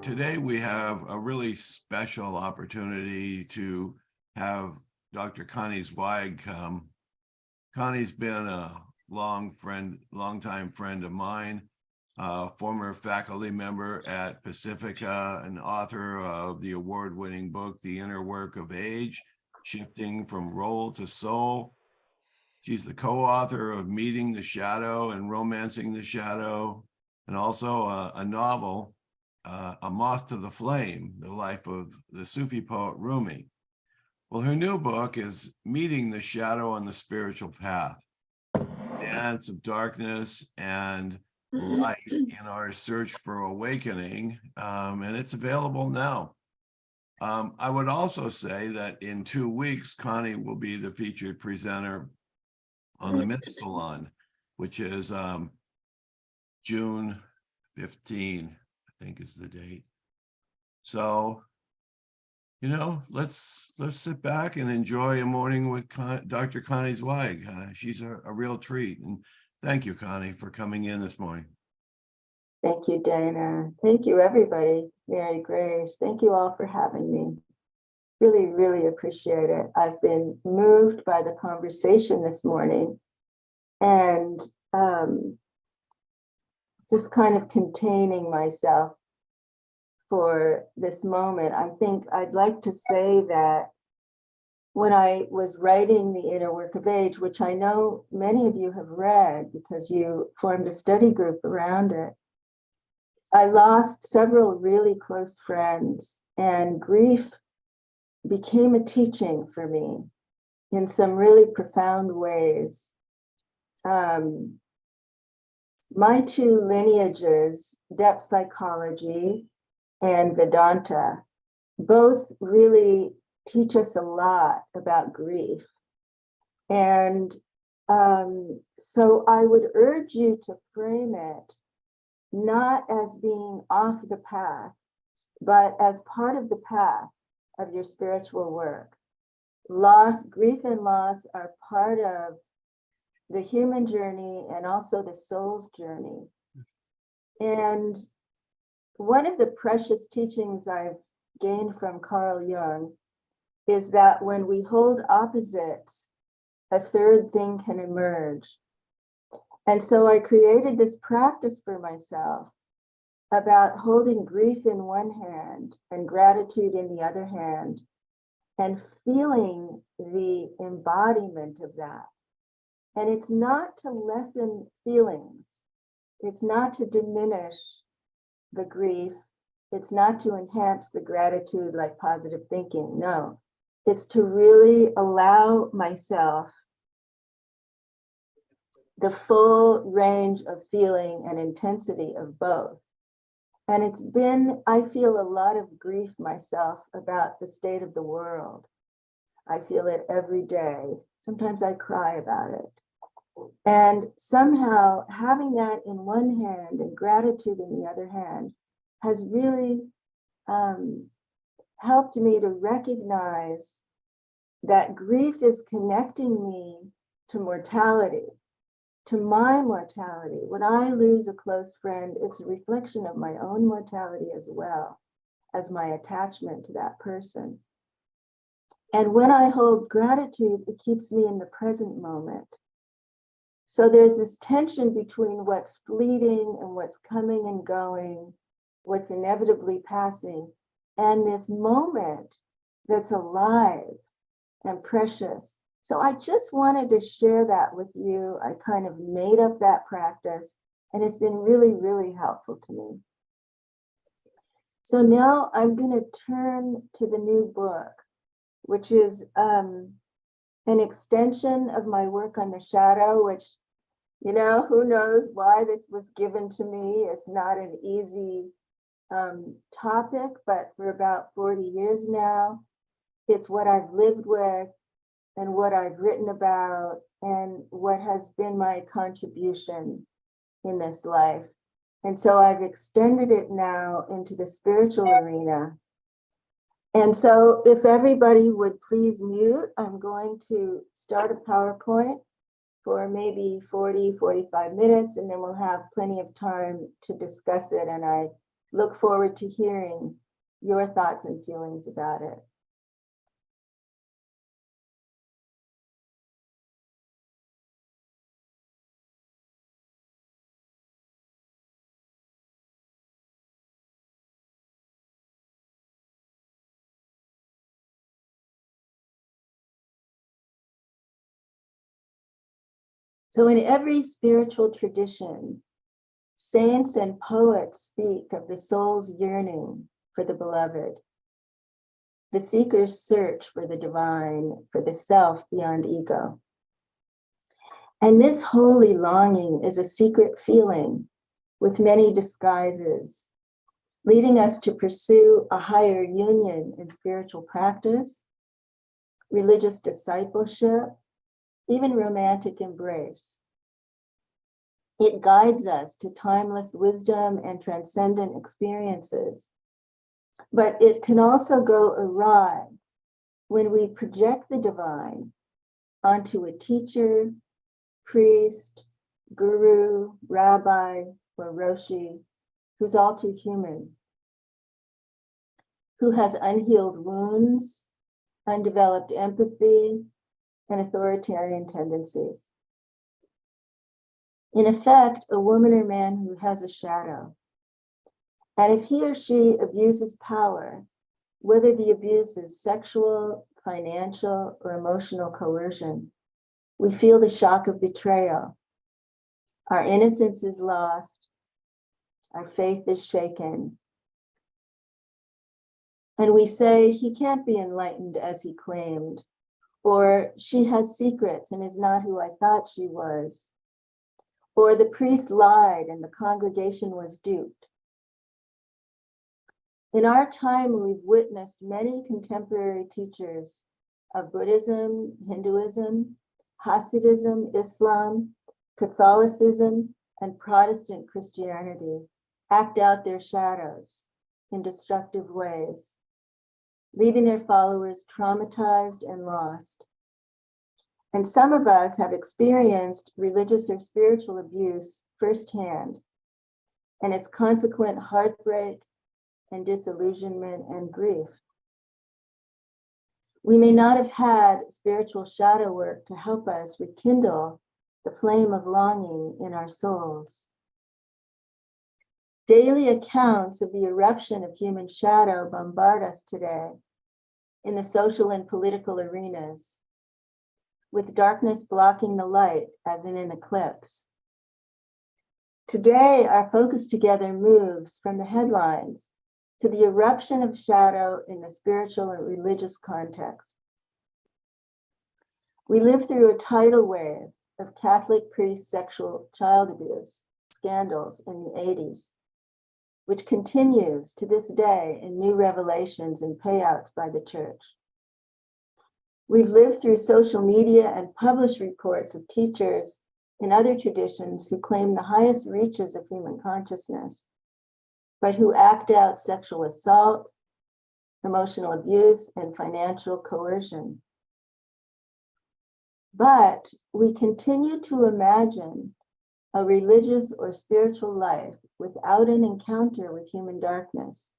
Today we have a really special opportunity to have Dr. Connie Zweig come. Connie's been a longtime friend of mine, former faculty member at Pacifica, an author of the award-winning book, The Inner Work of Age, Shifting from Role to Soul. She's the co-author of Meeting the Shadow and Romancing the Shadow, and also a novel, A Moth to the Flame, the life of the Sufi poet Rumi. Well, her new book is Meeting the Shadow on the Spiritual Path, Dance of Darkness and Light in Our Search for Awakening, and it's available now. I would also say that in 2 weeks, Connie will be the featured presenter on the Myth Salon, which is June 15, I think is the date. So, you know, let's sit back and enjoy a morning with Dr. Connie Zweig. She's a real treat. And thank you, Connie, for coming in this morning. Thank you, Dana. Thank you, everybody. Mary Grace, thank you all for having me. Really, really appreciate it. I've been moved by the conversation this morning and just kind of containing myself for this moment. I think I'd like to say that when I was writing The Inner Work of Age, which I know many of you have read because you formed a study group around it, I lost several really close friends, and grief became a teaching for me in some really profound ways. My two lineages, depth psychology and Vedanta, both really teach us a lot about grief. And so I would urge you to frame it not as being off the path, but as part of the path of your spiritual work. Grief and loss are part of the human journey and also the soul's journey. And one of the precious teachings I've gained from Carl Jung is that when we hold opposites, a third thing can emerge. And so I created this practice for myself about holding grief in one hand and gratitude in the other hand, and feeling the embodiment of that. And it's not to lessen feelings. It's not to diminish the grief. It's not to enhance the gratitude like positive thinking. No, it's to really allow myself the full range of feeling and intensity of both. And it's been, I feel a lot of grief myself about the state of the world. I feel it every day. Sometimes I cry about it. And somehow having that in one hand and gratitude in the other hand has really helped me to recognize that grief is connecting me to mortality, to my mortality. When I lose a close friend, it's a reflection of my own mortality as well as my attachment to that person. And when I hold gratitude, it keeps me in the present moment. So there's this tension between what's fleeting and what's coming and going, what's inevitably passing, and this moment that's alive and precious. So I just wanted to share that with you. I kind of made up that practice, and it's been really, really helpful to me. So now I'm going to turn to the new book, which is an extension of my work on the shadow, which, you know, who knows why this was given to me. It's not an easy topic, but for about 40 years now, it's what I've lived with and what I've written about and what has been my contribution in this life. And so I've extended it now into the spiritual arena. And so if everybody would please mute, I'm going to start a PowerPoint for maybe 40, 45 minutes, and then we'll have plenty of time to discuss it. And I Look forward to hearing your thoughts and feelings about it. So in every spiritual tradition, saints and poets speak of the soul's yearning for the beloved, the seeker's search for the divine, for the self beyond ego. And this holy longing is a secret feeling with many disguises, leading us to pursue a higher union in spiritual practice, religious discipleship, even romantic embrace. It guides us to timeless wisdom and transcendent experiences. But it can also go awry when we project the divine onto a teacher, priest, guru, rabbi, or roshi, who's all too human, who has unhealed wounds, undeveloped empathy, and authoritarian tendencies. In effect, a woman or man who has a shadow. And if he or she abuses power, whether the abuse is sexual, financial, or emotional coercion, we feel the shock of betrayal. Our innocence is lost. Our faith is shaken. And we say, he can't be enlightened as he claimed, or she has secrets and is not who I thought she was, or the priest lied and the congregation was duped. In our time, we've witnessed many contemporary teachers of Buddhism, Hinduism, Hasidism, Islam, Catholicism, and Protestant Christianity act out their shadows in destructive ways, leaving their followers traumatized and lost. And some of us have experienced religious or spiritual abuse firsthand, and its consequent heartbreak and disillusionment and grief. We may not have had spiritual shadow work to help us rekindle the flame of longing in our souls. Daily accounts of the eruption of human shadow bombard us today in the social and political arenas, with darkness blocking the light as in an eclipse. Today, our focus together moves from the headlines to the eruption of shadow in the spiritual and religious context. We lived through a tidal wave of Catholic priest sexual child abuse scandals in the 80s, which continues to this day in new revelations and payouts by the church. We've lived through social media and published reports of teachers in other traditions who claim the highest reaches of human consciousness, but who act out sexual assault, emotional abuse, and financial coercion. But we continue to imagine a religious or spiritual life without an encounter with human darkness.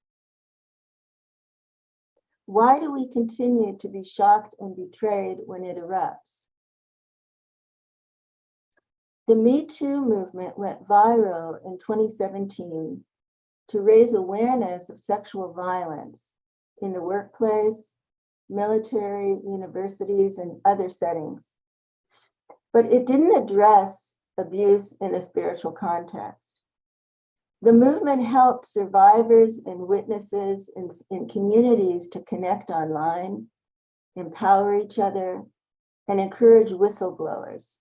Why do we continue to be shocked and betrayed when it erupts? The Me Too movement went viral in 2017 to raise awareness of sexual violence in the workplace, military, universities, and other settings. But it didn't address abuse in a spiritual context. The movement helped survivors and witnesses in communities to connect online, empower each other, and encourage whistleblowers.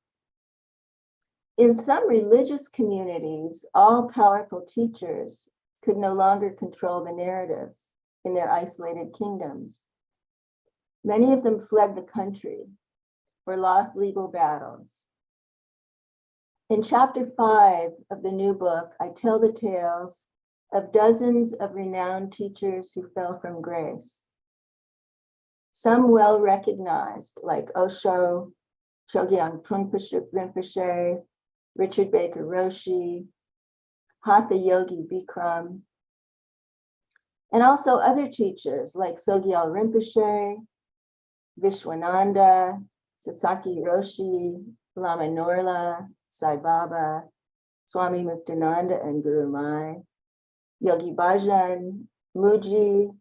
In some religious communities, all-powerful teachers could no longer control the narratives in their isolated kingdoms. Many of them fled the country or lost legal battles. In chapter 5 of the new book, I tell the tales of dozens of renowned teachers who fell from grace. Some well recognized, like Osho, Chogyam Rinpoche, Richard Baker Roshi, Hatha Yogi Bikram, And also other teachers like Sogyal Rinpoche, Vishwananda, Sasaki Roshi, Lama Norla, Sai Baba, Swami Muktananda and Guru Mai, Yogi Bhajan, Muji,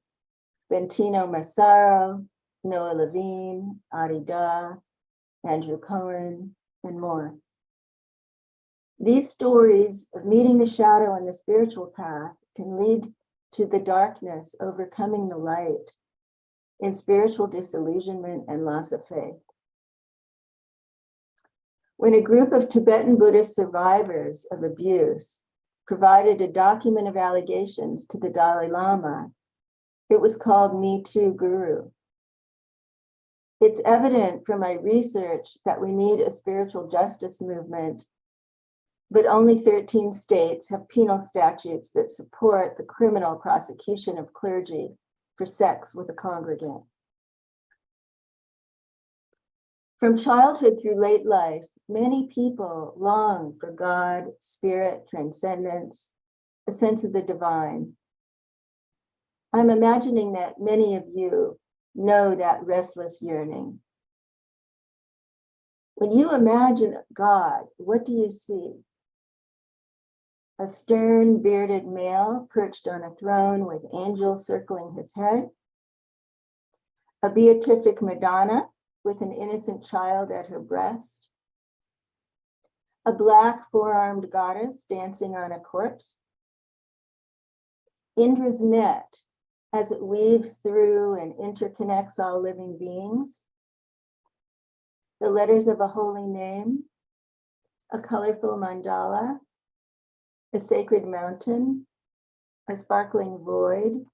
Bentino Massaro, Noah Levine, Adi Da, Andrew Cohen, and more. These stories of meeting the shadow on the spiritual path can lead to the darkness overcoming the light in spiritual disillusionment and loss of faith. When a group of Tibetan Buddhist survivors of abuse provided a document of allegations to the Dalai Lama, it was called Me Too Guru. It's evident from my research that we need a spiritual justice movement, but only 13 states have penal statutes that support the criminal prosecution of clergy for sex with a congregant. From childhood through late life, many people long for God, spirit, transcendence, a sense of the divine. I'm imagining that many of you know that restless yearning. When you imagine God, what do you see? A stern, bearded male perched on a throne with angels circling his head? A beatific Madonna with an innocent child at her breast? A black four-armed goddess dancing on a corpse? Indra's net as it weaves through and interconnects all living beings? The letters of a holy name? A colorful mandala? A sacred mountain? A sparkling void?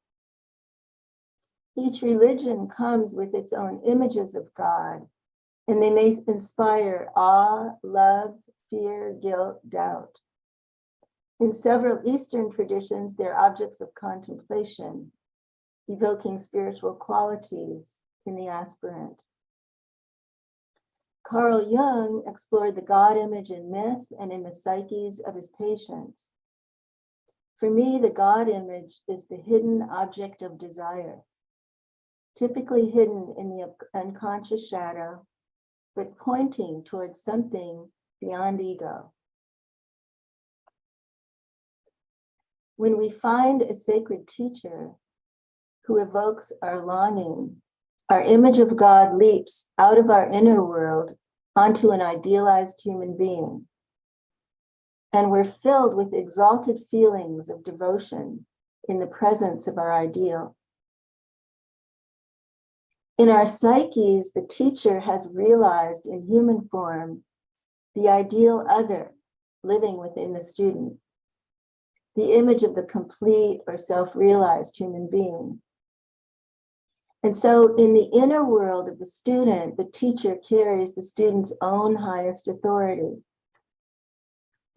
Each religion comes with its own images of God, and they may inspire awe, love, fear, guilt, doubt. In several Eastern traditions, they're objects of contemplation, evoking spiritual qualities in the aspirant. Carl Jung explored the God image in myth and in the psyches of his patients. For me, the God image is the hidden object of desire, typically hidden in the unconscious shadow, but pointing towards something beyond ego. When we find a sacred teacher who evokes our longing, our image of God leaps out of our inner world onto an idealized human being. And we're filled with exalted feelings of devotion in the presence of our ideal. In our psyches, the teacher has realized in human form the ideal other living within the student, the image of the complete or self-realized human being. And so in the inner world of the student, the teacher carries the student's own highest authority,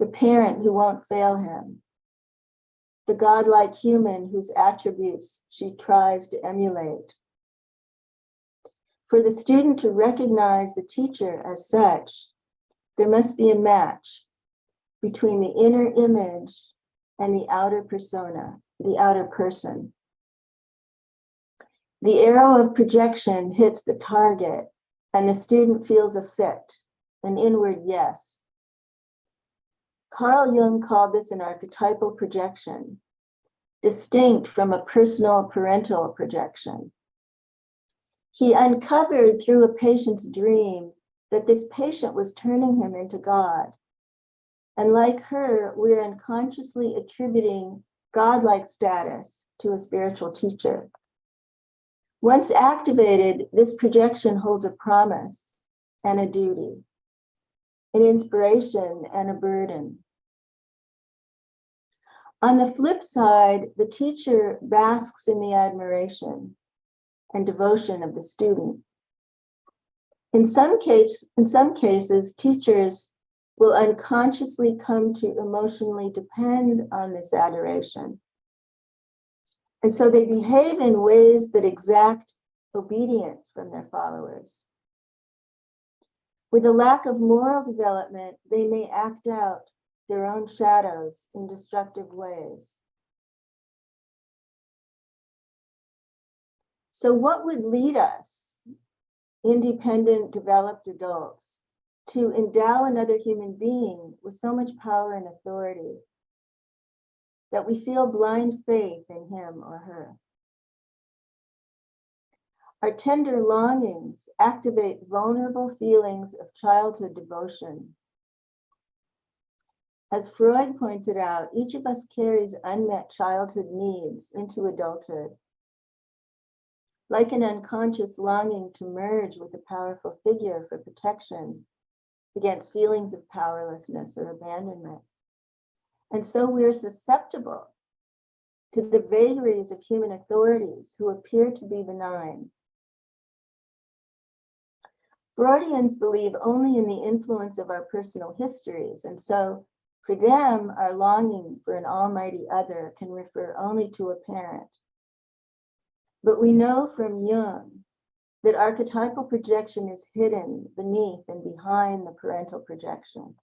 the parent who won't fail him, the godlike human whose attributes she tries to emulate. For the student to recognize the teacher as such, there must be a match between the inner image and the outer persona, the outer person. The arrow of projection hits the target, and the student feels a fit, an inward yes. Carl Jung called this an archetypal projection, distinct from a personal parental projection. He uncovered through a patient's dream that this patient was turning him into God. And like her, we're unconsciously attributing godlike status to a spiritual teacher. Once activated, this projection holds a promise and a duty, an inspiration and a burden. On the flip side, the teacher basks in the admiration and devotion of the student. In some cases, teachers will unconsciously come to emotionally depend on this adoration. And so they behave in ways that exact obedience from their followers. With a lack of moral development, they may act out their own shadows in destructive ways. So what would lead us, independent, developed adults, to endow another human being with so much power and authority that we feel blind faith in him or her? Our tender longings activate vulnerable feelings of childhood devotion. As Freud pointed out, each of us carries unmet childhood needs into adulthood, like an unconscious longing to merge with a powerful figure for protection against feelings of powerlessness or abandonment. And so we're susceptible to the vagaries of human authorities who appear to be benign. Freudians believe only in the influence of our personal histories, and so for them, our longing for an almighty other can refer only to a parent. But we know from Jung that archetypal projection is hidden beneath and behind the parental projection.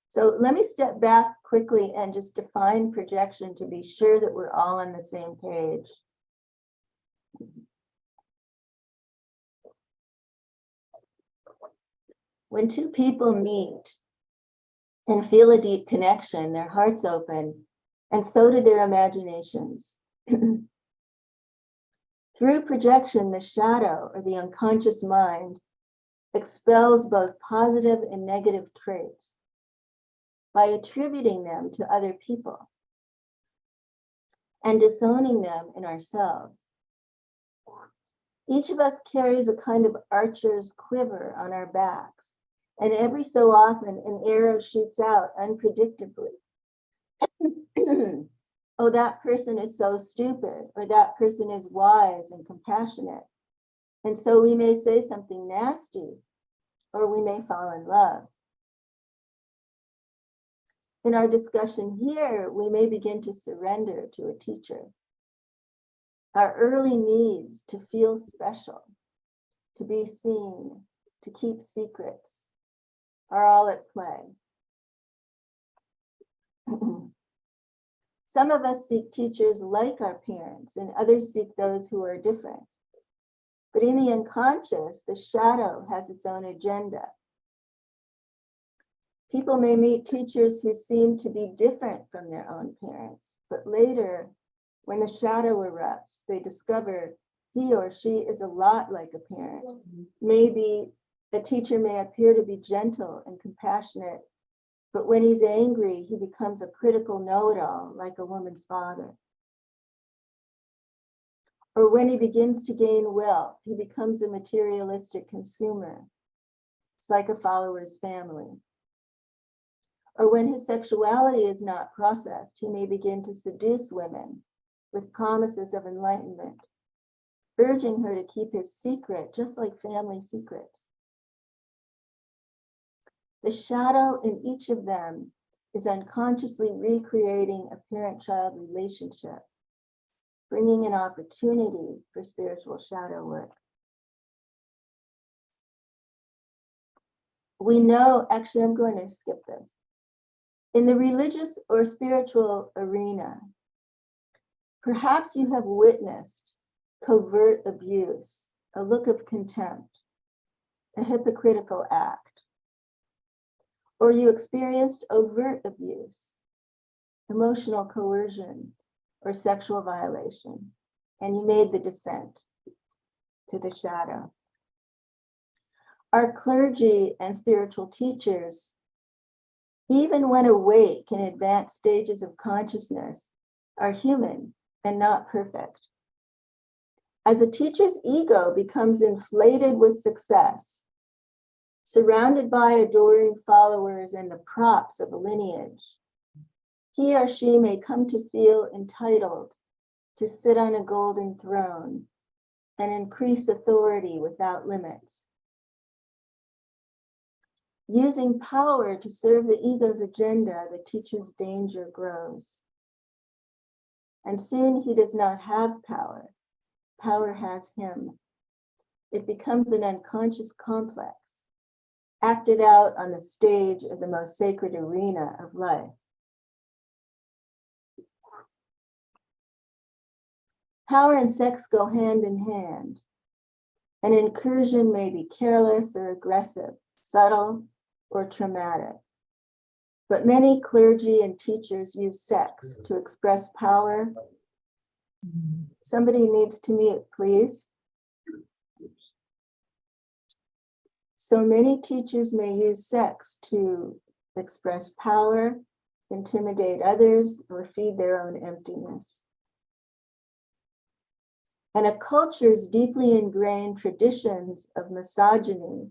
So let me step back quickly and just define projection to be sure that we're all on the same page. When two people meet and feel a deep connection, their hearts open, and so do their imaginations. Through projection, the shadow or the unconscious mind expels both positive and negative traits by attributing them to other people and disowning them in ourselves. Each of us carries a kind of archer's quiver on our backs, and every so often an arrow shoots out unpredictably. Oh, that person is so stupid, or that person is wise and compassionate. And so we may say something nasty, or we may fall in love. In our discussion here, we may begin to surrender to a teacher. Our early needs to feel special, to be seen, to keep secrets, are all at play. Some of us seek teachers like our parents, and others seek those who are different. But in the unconscious, the shadow has its own agenda. People may meet teachers who seem to be different from their own parents, but later, when the shadow erupts, they discover he or she is a lot like a parent. Maybe a teacher may appear to be gentle and compassionate, but when he's angry, he becomes a critical know-it-all, like a woman's father. Or when he begins to gain wealth, he becomes a materialistic consumer. It's like a follower's family. Or when his sexuality is not processed, he may begin to seduce women with promises of enlightenment, urging her to keep his secret, just like family secrets. The shadow in each of them is unconsciously recreating a parent-child relationship, bringing an opportunity for spiritual shadow work. We know, actually, I'm going to skip this. In the religious or spiritual arena, perhaps you have witnessed covert abuse, a look of contempt, a hypocritical act. Or you experienced overt abuse, emotional coercion, or sexual violation, and you made the descent to the shadow. Our clergy and spiritual teachers, even when awake in advanced stages of consciousness, are human and not perfect. As a teacher's ego becomes inflated with success, surrounded by adoring followers and the props of a lineage, he or she may come to feel entitled to sit on a golden throne and increase authority without limits. Using power to serve the ego's agenda, the teacher's danger grows. And soon he does not have power. Power has him. It becomes an unconscious complex, acted out on the stage of the most sacred arena of life. Power and sex go hand in hand. An incursion may be careless or aggressive, subtle or traumatic. But many clergy and teachers use sex to express power. Somebody needs to mute, please. So many teachers may use sex to express power, intimidate others, or feed their own emptiness. And a culture's deeply ingrained traditions of misogyny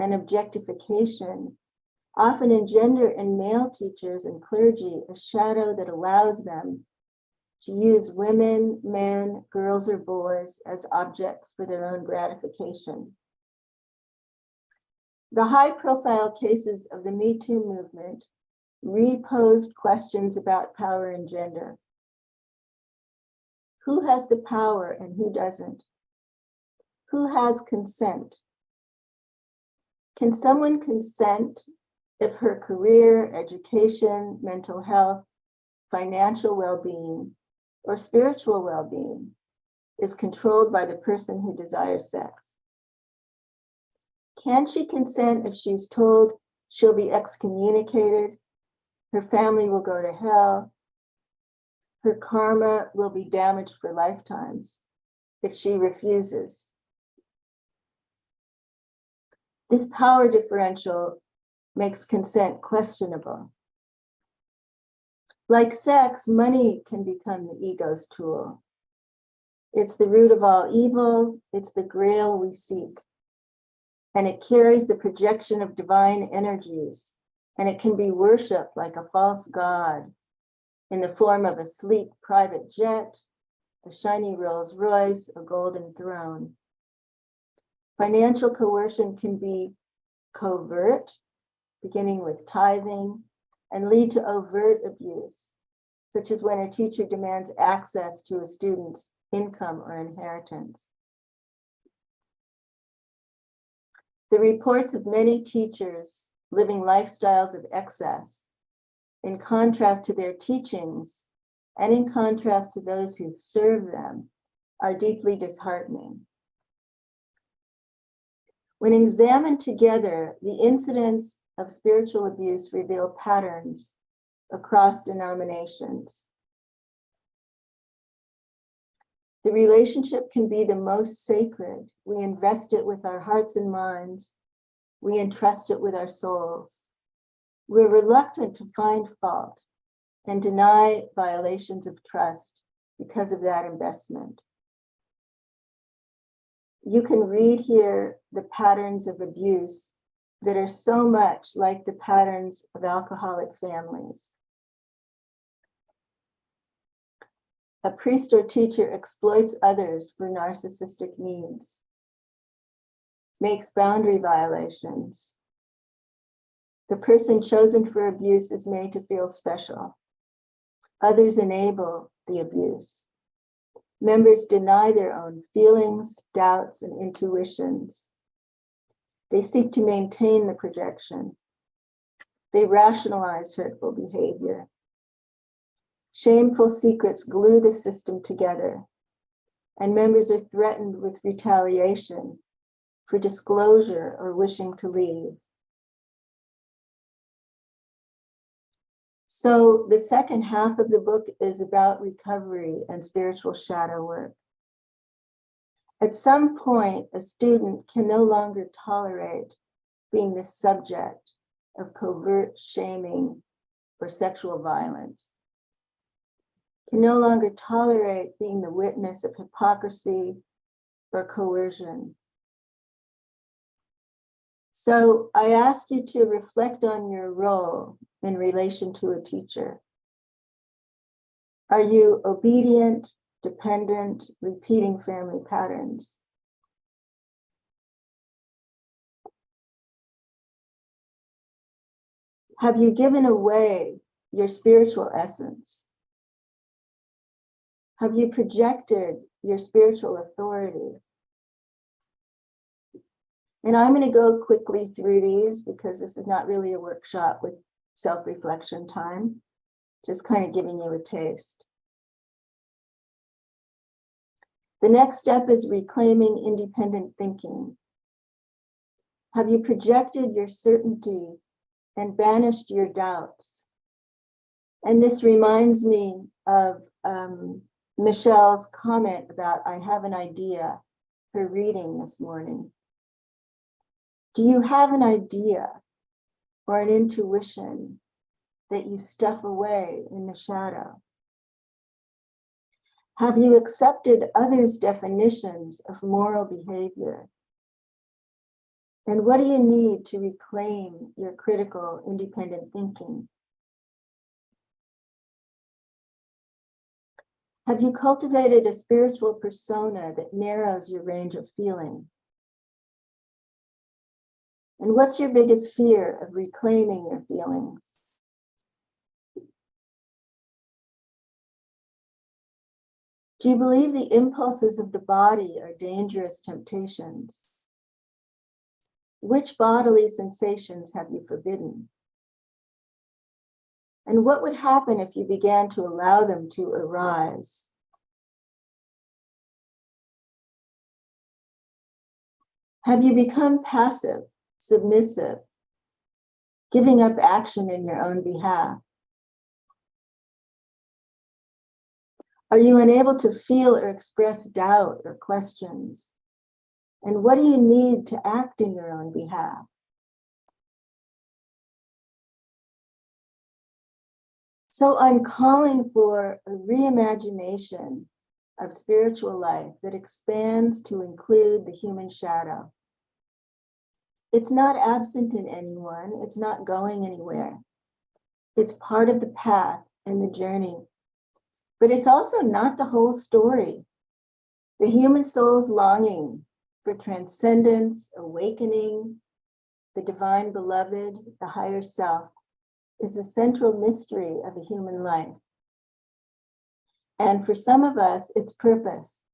and objectification often engender in male teachers and clergy a shadow that allows them to use women, men, girls, or boys as objects for their own gratification. The high-profile cases of the Me Too movement reposed questions about power and gender. Who has the power and who doesn't? Who has consent? Can someone consent if her career, education, mental health, financial well-being, or spiritual well-being is controlled by the person who desires sex? Can she consent if she's told she'll be excommunicated, her family will go to hell, her karma will be damaged for lifetimes if she refuses? This power differential makes consent questionable. Like sex, money can become the ego's tool. It's the root of all evil, it's the grail we seek. And it carries the projection of divine energies, and it can be worshipped like a false god in the form of a sleek private jet, a shiny Rolls Royce, a golden throne. Financial coercion can be covert, beginning with tithing, and lead to overt abuse, such as when a teacher demands access to a student's income or inheritance. The reports of many teachers living lifestyles of excess, in contrast to their teachings and in contrast to those who serve them, are deeply disheartening. When examined together, the incidents of spiritual abuse reveal patterns across denominations. The relationship can be the most sacred. We invest it with our hearts and minds. We entrust it with our souls. We're reluctant to find fault and deny violations of trust because of that investment. You can read here the patterns of abuse that are so much like the patterns of alcoholic families. A priest or teacher exploits others for narcissistic needs, makes boundary violations. The person chosen for abuse is made to feel special. Others enable the abuse. Members deny their own feelings, doubts, and intuitions. They seek to maintain the projection. They rationalize hurtful behavior. Shameful secrets glue the system together, and members are threatened with retaliation for disclosure or wishing to leave. So the second half of the book is about recovery and spiritual shadow work. At some point, a student can no longer tolerate being the subject of covert shaming or sexual violence, can no longer tolerate being the witness of hypocrisy or coercion. So I ask you to reflect on your role in relation to a teacher. Are you obedient, dependent, repeating family patterns? Have you given away your spiritual essence? Have you projected your spiritual authority? And I'm going to go quickly through these because this is not really a workshop with self-reflection time, just kind of giving you a taste. The next step is reclaiming independent thinking. Have you projected your certainty and banished your doubts? And this reminds me of Michelle's comment about, I have an idea for reading this morning. Do you have an idea or an intuition that you stuff away in the shadow? Have you accepted others' definitions of moral behavior? And what do you need to reclaim your critical, independent thinking? Have you cultivated a spiritual persona that narrows your range of feeling? And what's your biggest fear of reclaiming your feelings? Do you believe the impulses of the body are dangerous temptations? Which bodily sensations have you forbidden? And what would happen if you began to allow them to arise? Have you become passive, submissive, giving up action in your own behalf? Are you unable to feel or express doubt or questions? And what do you need to act in your own behalf? So I'm calling for a reimagination of spiritual life that expands to include the human shadow. It's not absent in anyone. It's not going anywhere. It's part of the path and the journey. But it's also not the whole story. The human soul's longing for transcendence, awakening, the divine beloved, the higher self, is the central mystery of a human life. And for some of us, it's purpose.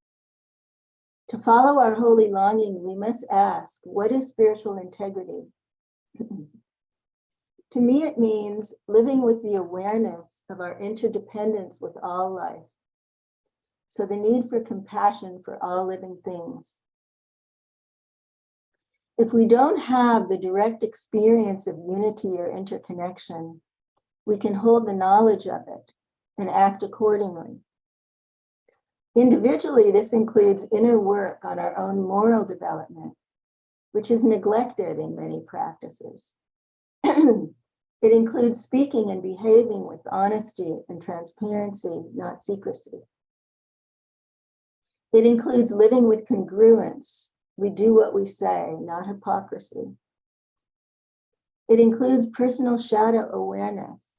To follow our holy longing, we must ask, what is spiritual integrity? To me, it means living with the awareness of our interdependence with all life. So the need for compassion for all living things. If we don't have the direct experience of unity or interconnection, we can hold the knowledge of it and act accordingly. Individually, this includes inner work on our own moral development, which is neglected in many practices. It includes speaking and behaving with honesty and transparency, not secrecy. It includes living with congruence. We do what we say, not hypocrisy. It includes personal shadow awareness,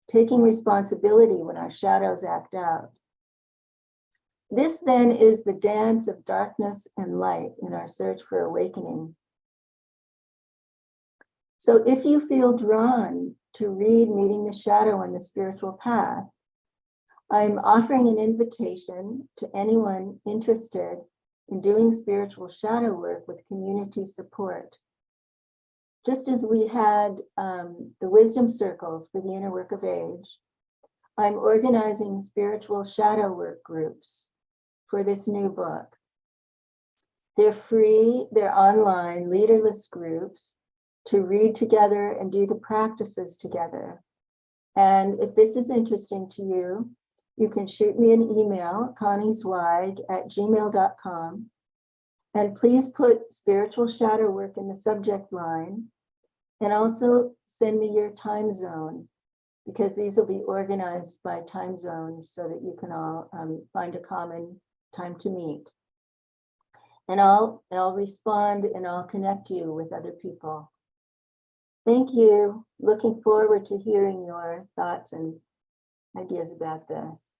taking responsibility when our shadows act out. This then is the dance of darkness and light in our search for awakening. So if you feel drawn to read Meeting the Shadow on the Spiritual Path, I'm offering an invitation to anyone interested in doing spiritual shadow work with community support. Just as we had the wisdom circles for the inner work of age, I'm organizing spiritual shadow work groups for this new book. They're free, they're online, leaderless groups to read together and do the practices together. And if this is interesting to you, you can shoot me an email, conniezweig@gmail.com. And please put spiritual shadow work in the subject line. And also send me your time zone, because these will be organized by time zones so that you can all find a common time to meet. And I'll respond and I'll connect you with other people. Thank you. Looking forward to hearing your thoughts and ideas about this.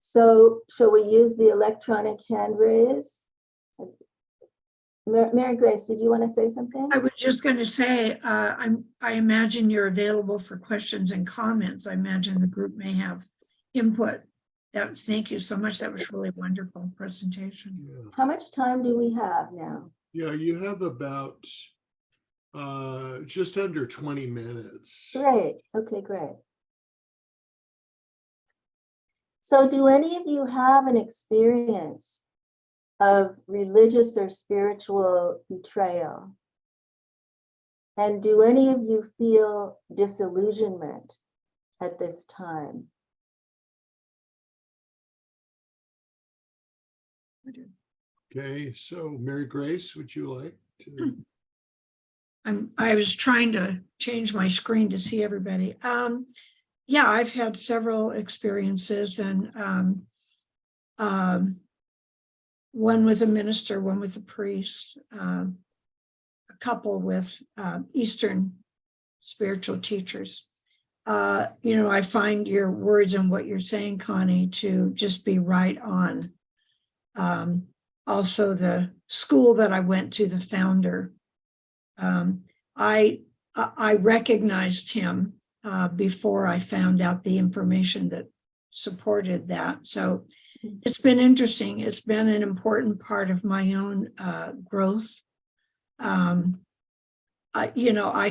So shall we use the electronic hand raise? Mary Grace, did you want to say something? I was just going to say, I imagine you're available for questions and comments. I imagine the group may have input. Thank you so much. That was really wonderful presentation. Yeah. How much time do we have now? Yeah, you have about Just under 20 minutes. Great. Okay, great. So do any of you have an experience of religious or spiritual betrayal? And do any of you feel disillusionment at this time? Okay, so Mary Grace, would you like to? I was trying to change my screen to see everybody. Yeah, I've had several experiences, and one with a minister, one with a priest, a couple with Eastern spiritual teachers. I find your words and what you're saying, Connie, to just be right on. Also, the school that I went to, the founder, I recognized him before I found out the information that supported that. So it's been interesting. It's been an important part of my own growth. I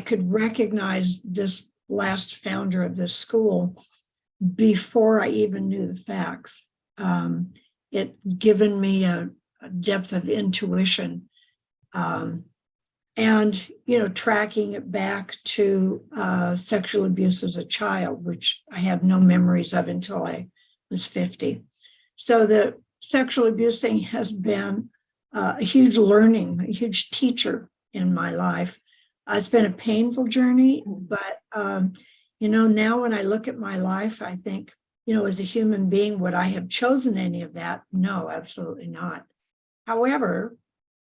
could recognize this last founder of this school before I even knew the facts. It's given me a depth of intuition. And, tracking it back to sexual abuse as a child, which I have no memories of until I was 50. So the sexual abuse thing has been a huge learning, a huge teacher in my life. It's been a painful journey, but, now when I look at my life, I think, as a human being, would I have chosen any of that? No, absolutely not. However,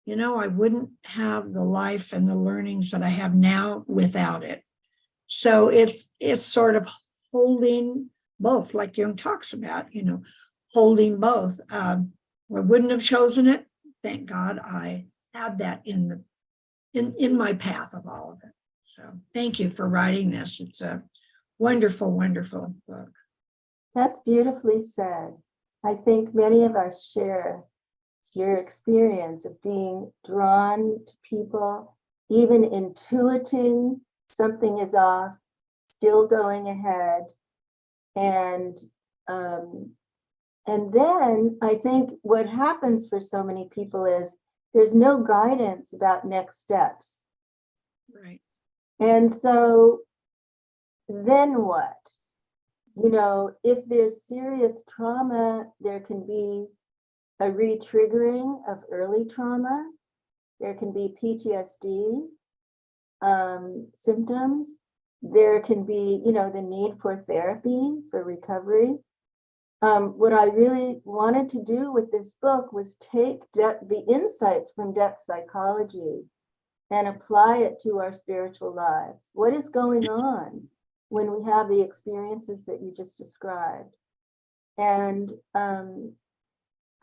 I wouldn't have the life and the learnings that I have now without it. So it's sort of holding both, like Jung talks about, holding both. I wouldn't have chosen it. Thank God I had that in my path of all of it. So thank you for writing this. It's a wonderful, wonderful book. That's beautifully said. I think many of us share your experience of being drawn to people, even intuiting something is off, still going ahead. And then I think what happens for so many people is there's no guidance about next steps. Right. And so then what? If there's serious trauma, there can be a re-triggering of early trauma. There can be PTSD symptoms. There can be, the need for therapy, for recovery. What I really wanted to do with this book was take the insights from depth psychology and apply it to our spiritual lives. What is going on when we have the experiences that you just described? And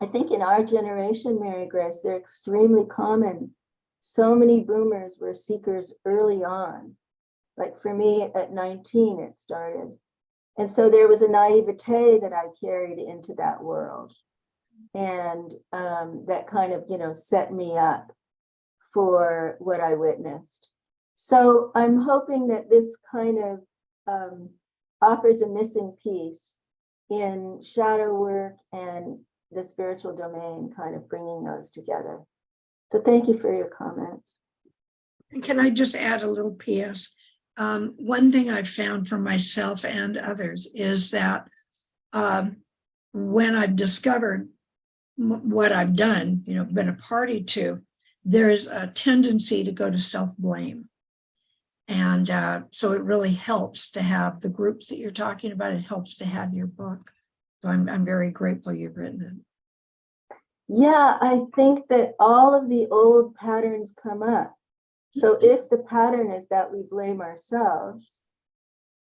I think in our generation, Mary Grace, they're extremely common. So many boomers were seekers early on. Like for me at 19, it started. And so there was a naivete that I carried into that world. And that kind of, set me up for what I witnessed. So I'm hoping that this kind of offers a missing piece in shadow work and the spiritual domain, kind of bringing those together. So thank you for your comments. And can I just add a little PS? One thing I've found for myself and others is that when I've discovered what I've done, been a party to, there's a tendency to go to self-blame. And so it really helps to have the groups that you're talking about. It helps to have your book. So I'm very grateful you've written it. Yeah, I think that all of the old patterns come up. So if the pattern is that we blame ourselves,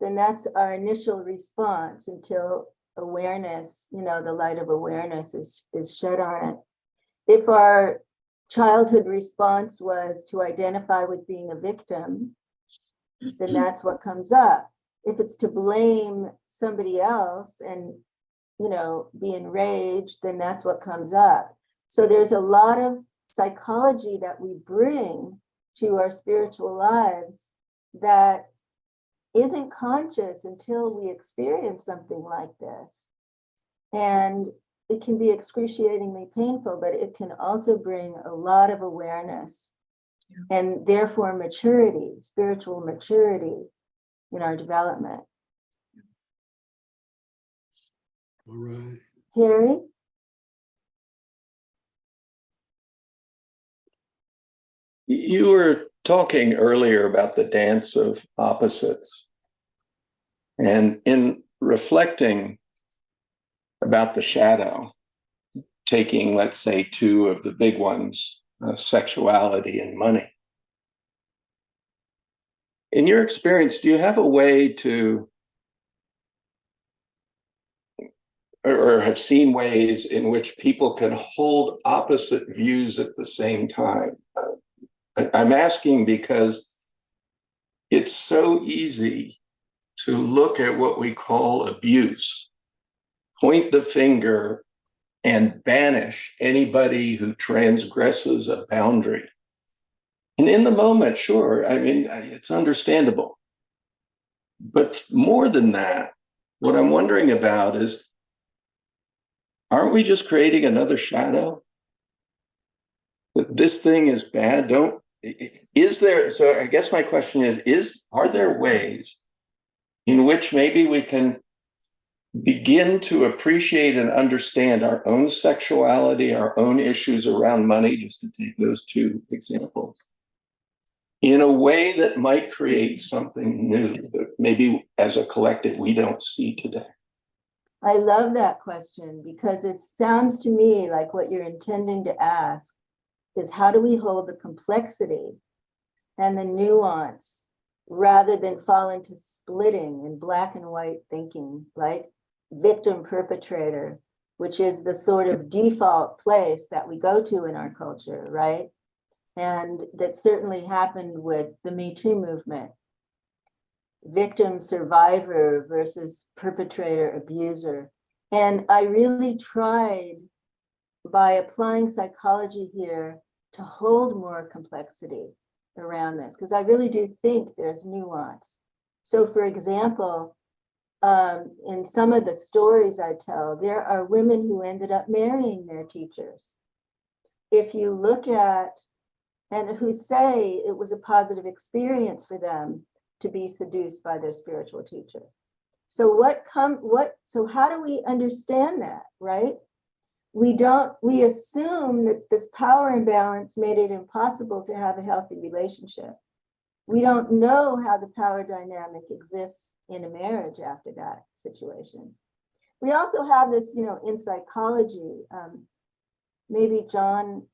then that's our initial response until awareness, the light of awareness is shed on it. If our childhood response was to identify with being a victim, then that's what comes up. If it's to blame somebody else and be enraged, then that's what comes up. So there's a lot of psychology that we bring to our spiritual lives that isn't conscious until we experience something like this. And it can be excruciatingly painful, but it can also bring a lot of awareness and therefore maturity, spiritual maturity in our development. All right. Harry? You were talking earlier about the dance of opposites. And in reflecting about the shadow, taking, let's say, two of the big ones, sexuality and money. In your experience, do you have a way to, or have seen ways in which people can hold opposite views at the same time? I'm asking because it's so easy to look at what we call abuse, point the finger, and banish anybody who transgresses a boundary. And in the moment, sure, I mean, it's understandable. But more than that, what I'm wondering about is, aren't we just creating another shadow? That this thing is bad? Is there, so I guess my question is, are there ways in which maybe we can begin to appreciate and understand our own sexuality, our own issues around money, just to take those two examples, in a way that might create something new that maybe as a collective we don't see today? I love that question because it sounds to me like what you're intending to ask is how do we hold the complexity and the nuance rather than fall into splitting and black and white thinking, like victim perpetrator, which is the sort of default place that we go to in our culture, right? And that certainly happened with the Me Too movement. Victim survivor versus perpetrator abuser. And I really tried by applying psychology here to hold more complexity around this, because I really do think there's nuance. So for example, in some of the stories I tell, there are women who ended up marrying their teachers. If you look at, and who say it was a positive experience for them to be seduced by their spiritual teacher. So so how do we understand that, right? We assume that this power imbalance made it impossible to have a healthy relationship. We don't know how the power dynamic exists in a marriage after that situation. We also have this, in psychology, maybe John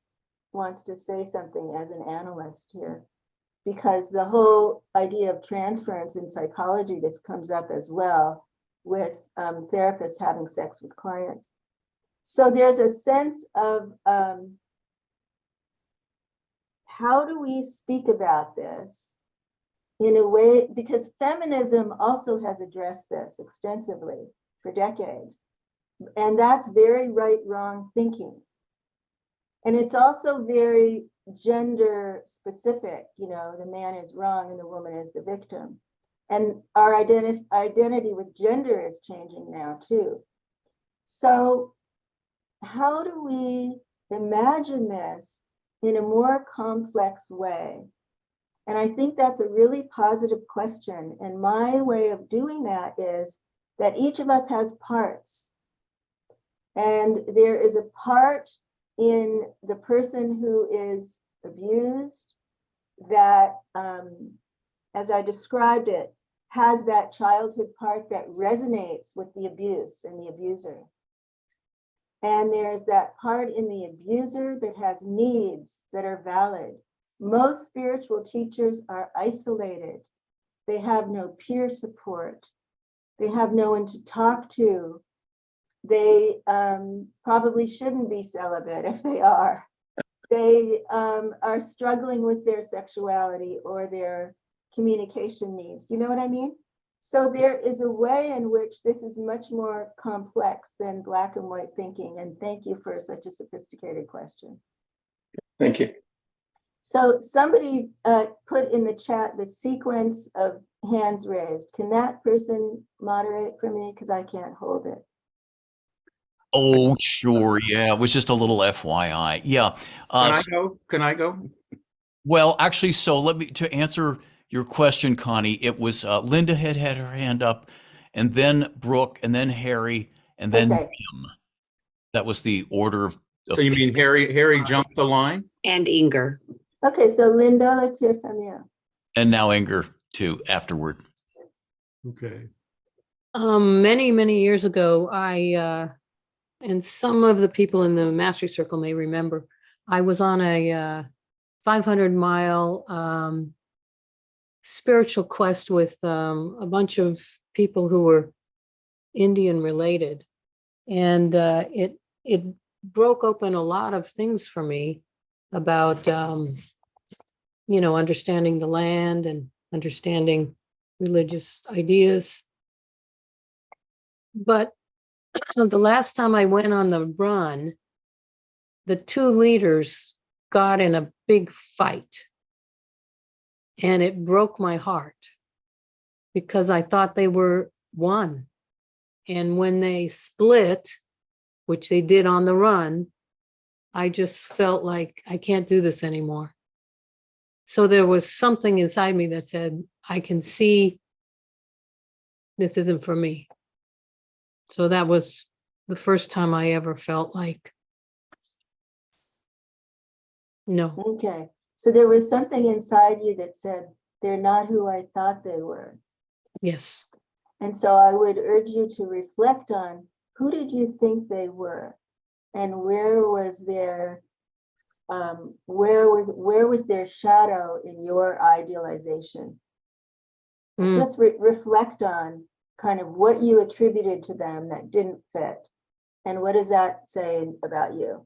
wants to say something as an analyst here, because the whole idea of transference in psychology, this comes up as well with therapists having sex with clients. So there's a sense of how do we speak about this in a way, because feminism also has addressed this extensively for decades. And that's very right-wrong thinking. And it's also very gender specific, the man is wrong and the woman is the victim. And our identity with gender is changing now too. So how do we imagine this in a more complex way? And I think that's a really positive question. And my way of doing that is that each of us has parts. And there is a part in the person who is abused that, as I described it, has that childhood part that resonates with the abuse and the abuser. And there's that part in the abuser that has needs that are valid. Most spiritual teachers are isolated. They have no peer support. They have no one to talk to. They probably shouldn't be celibate if they are. They are struggling with their sexuality or their communication needs. Do you know what I mean? So there is a way in which this is much more complex than black and white thinking. And thank you for such a sophisticated question. Thank you. So somebody put in the chat the sequence of hands raised. Can that person moderate for me? Because I can't hold it. Oh, sure. Yeah, it was just a little FYI. Yeah. Can I go? Can I go? Well, actually, so let me to answer your question, Connie. It was Linda had her hand up, and then Brooke, and then Harry, and then Okay. Jim. That was the order of. So you mean Harry jumped the line? And Inger. Okay, so Linda, let's hear from you. And now Inger too afterward. Okay. Many years ago, and some of the people in the mastery circle may remember, I was on a 500-mile spiritual quest with a bunch of people who were Indian related. And it broke open a lot of things for me about, understanding the land and understanding religious ideas. But the last time I went on the run, the two leaders got in a big fight. And it broke my heart because I thought they were one. And when they split, which they did on the run, I just felt like I can't do this anymore. So there was something inside me that said, I can see this isn't for me. So that was the first time I ever felt like, no. Okay, so there was something inside you that said, they're not who I thought they were. Yes. And so I would urge you to reflect on, who did you think they were? And where was their shadow in your idealization? Just reflect on kind of what you attributed to them that didn't fit. And what does that say about you?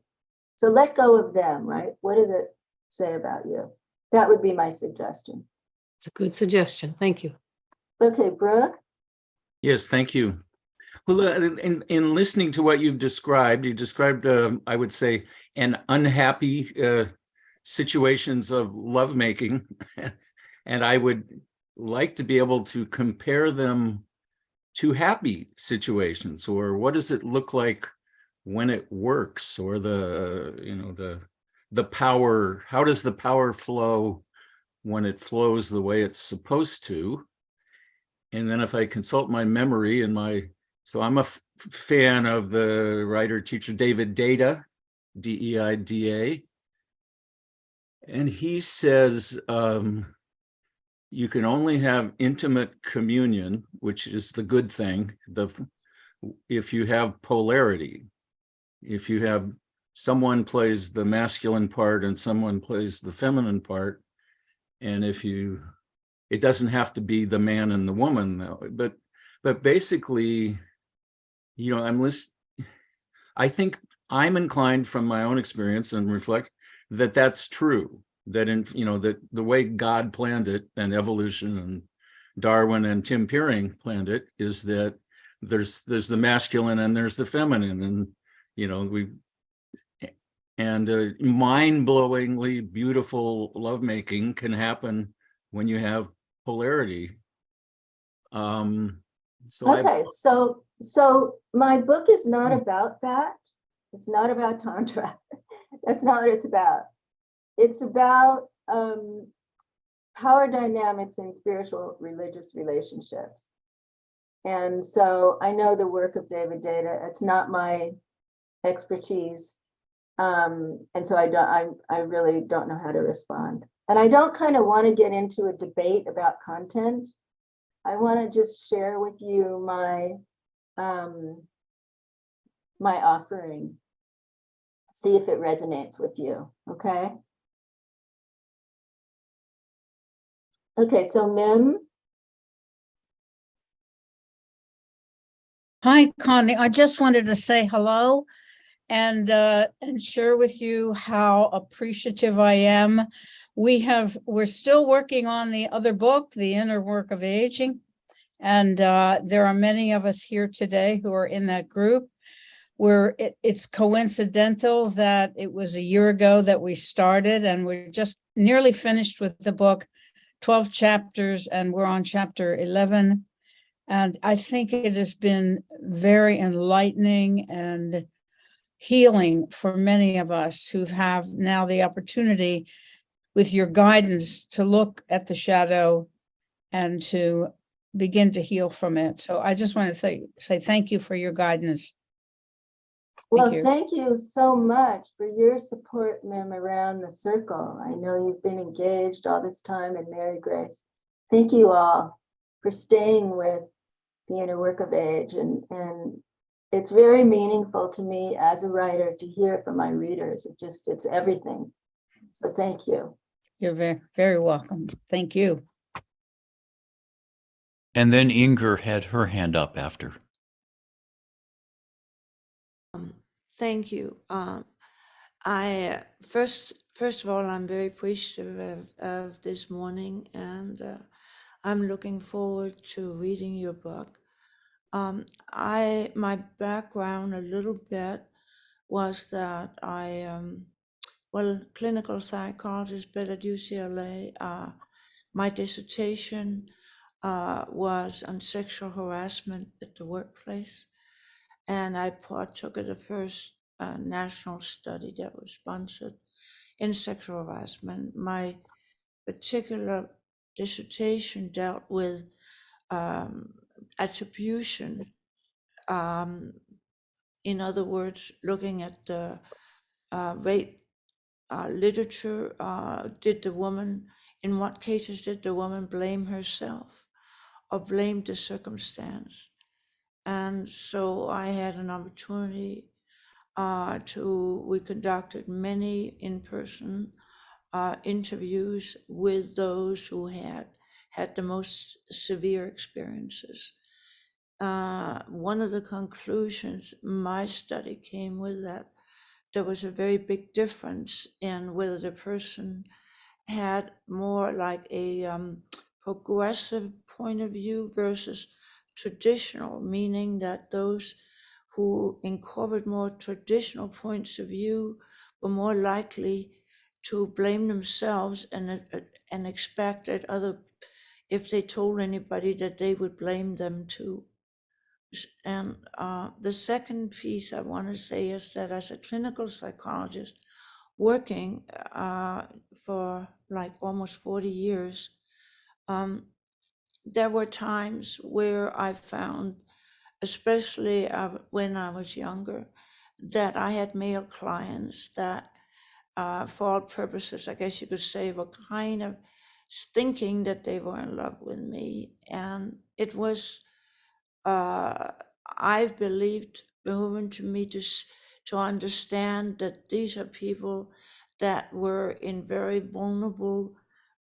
So let go of them, right? What does it say about you? That would be my suggestion. It's a good suggestion. Thank you. Okay, Brooke? Yes, thank you. Well, in listening to what you described, I would say, an unhappy situations of lovemaking. And I would like to be able to compare them to happy situations, or what does it look like when it works, or the power, how does the power flow when it flows the way it's supposed to? And then if I consult my memory and so I'm a fan of the writer teacher David Deida, D-E-I-D-A. And he says, you can only have intimate communion, which is the good thing, if you have polarity. If you have someone plays the masculine part and someone plays the feminine part, and it doesn't have to be the man and the woman, though, but basically, I think I'm inclined from my own experience and reflect that that's true. That that the way God planned it, and evolution and Darwin and Tim Peering planned it, is that there's the masculine and there's the feminine, and mind-blowingly beautiful lovemaking can happen when you have polarity. So my book is not about that. It's not about Tantra. That's not what it's about. It's about power dynamics in spiritual religious relationships. And so I know the work of David Deida. It's not my expertise. And so I really don't know how to respond. And I don't kind of want to get into a debate about content. I want to just share with you my offering. See if it resonates with you, okay? Okay, so Mim. Hi, Connie. I just wanted to say hello and share with you how appreciative I am. We're still working on the other book, The Inner Work of Aging. And there are many of us here today who are in that group. it's coincidental that it was a year ago that we started, and we're just nearly finished with the book, 12 chapters, and we're on chapter 11. And I think it has been very enlightening and healing for many of us who have now the opportunity, with your guidance, to look at the shadow and to begin to heal from it. So I just want to say thank you for your guidance. Well, you. thank you so much for your support, Mim, around the circle. I know you've been engaged all this time, and Mary Grace. Thank you all for staying with the inner work of age. And it's very meaningful to me as a writer to hear from my readers. It's everything. So thank you. You're very, very welcome. Thank you. And then Inger had her hand up after. Thank you. I first of all, I'm very appreciative of this morning, and I'm looking forward to reading your book. My background a little bit was that clinical psychologist, but at UCLA, my dissertation was on sexual harassment at the workplace. And I partook of the first national study that was sponsored in sexual harassment. My particular dissertation dealt with attribution. In other words, looking at the rape literature, in what cases did the woman blame herself or blame the circumstance? And so I had an opportunity we conducted many in-person interviews with those who had the most severe experiences. One of the conclusions my study came with that there was a very big difference in whether the person had more like a progressive point of view versus traditional, meaning that those who incorporated more traditional points of view were more likely to blame themselves and expect that if they told anybody, that they would blame them too. And the second piece I want to say is that as a clinical psychologist working for like almost 40 years, there were times where I found, especially when I was younger, that I had male clients that, for all purposes, I guess you could say, were kind of thinking that they were in love with me. And it was, I believed, behooving to me to understand that these are people that were in very vulnerable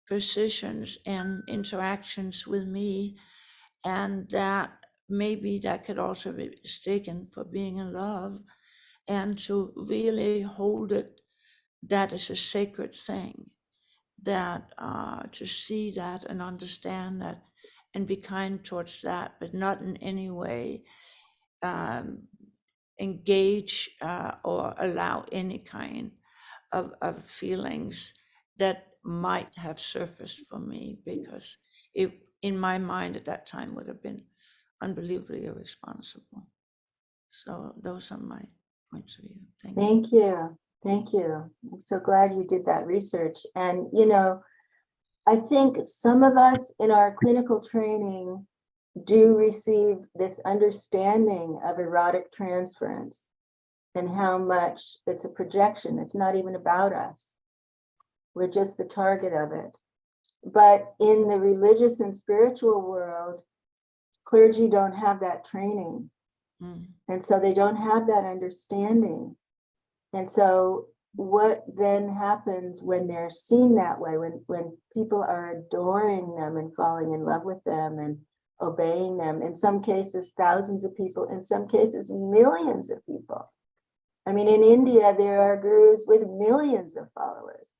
positions and interactions with me, and that maybe that could also be mistaken for being in love, and to really hold that as a sacred thing, that to see that and understand that and be kind towards that, but not in any way engage or allow any kind of feelings that might have surfaced for me, because it, in my mind at that time, would have been unbelievably irresponsible. So those are my points of view. Thank you. Thank you. Thank you. I'm so glad you did that research. And, you know, I think some of us in our clinical training do receive this understanding of erotic transference and how much it's a projection. It's not even about us. We're just the target of it. But in the religious and spiritual world, clergy don't have that training. And so they don't have that understanding. And so what then happens when they're seen that way, when people are adoring them and falling in love with them and obeying them, in some cases, thousands of people, in some cases, millions of people. I mean, in India, there are gurus with millions of followers.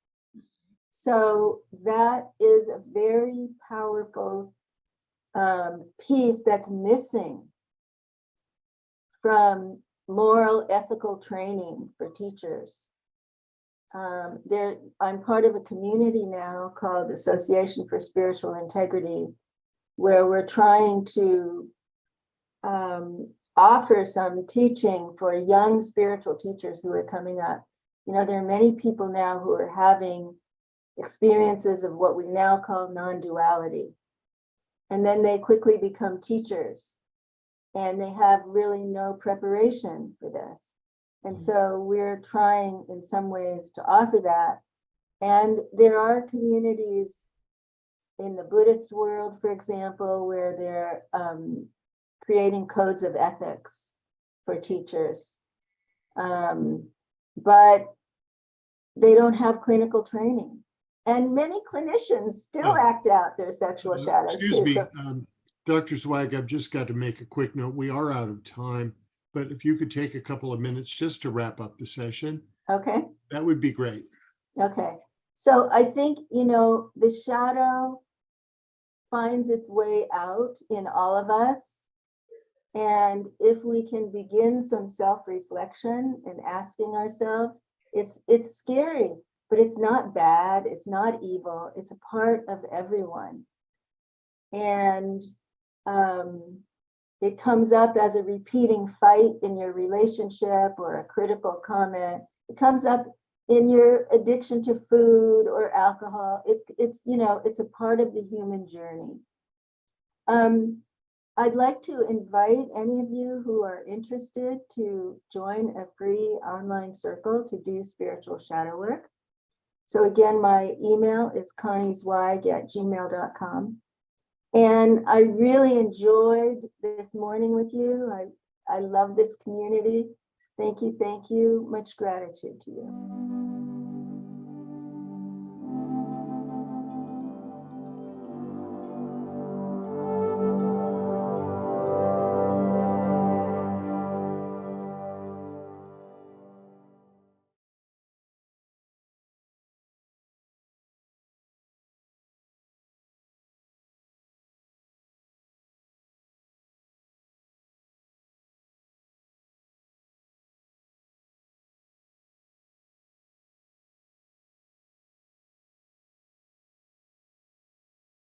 So that is a very powerful piece that's missing from moral, ethical training for teachers. I'm part of a community now called Association for Spiritual Integrity, where we're trying to offer some teaching for young spiritual teachers who are coming up. You know, there are many people now who are having experiences of what we now call non-duality. And then they quickly become teachers, and they have really no preparation for this. And so we're trying in some ways to offer that. And there are communities in the Buddhist world, for example, where they're creating codes of ethics for teachers. But they don't have clinical training. And many clinicians still act out their sexual shadows. Excuse too. me, So- Dr. Zweig, I've just got to make a quick note. We are out of time, but if you could take a couple of minutes just to wrap up the session, Okay. that would be great. Okay, so I think, you know, the shadow finds its way out in all of us. And if we can begin some self-reflection and asking ourselves, it's scary, but it's not bad, it's not evil, it's a part of everyone. And it comes up as a repeating fight in your relationship or a critical comment. It comes up in your addiction to food or alcohol. It's, you know, it's a part of the human journey. I'd like to invite any of you who are interested to join a free online circle to do spiritual shadow work. So again, my email is conniezweig@gmail.com. And I really enjoyed this morning with you. I love this community. Thank you. Much gratitude to you.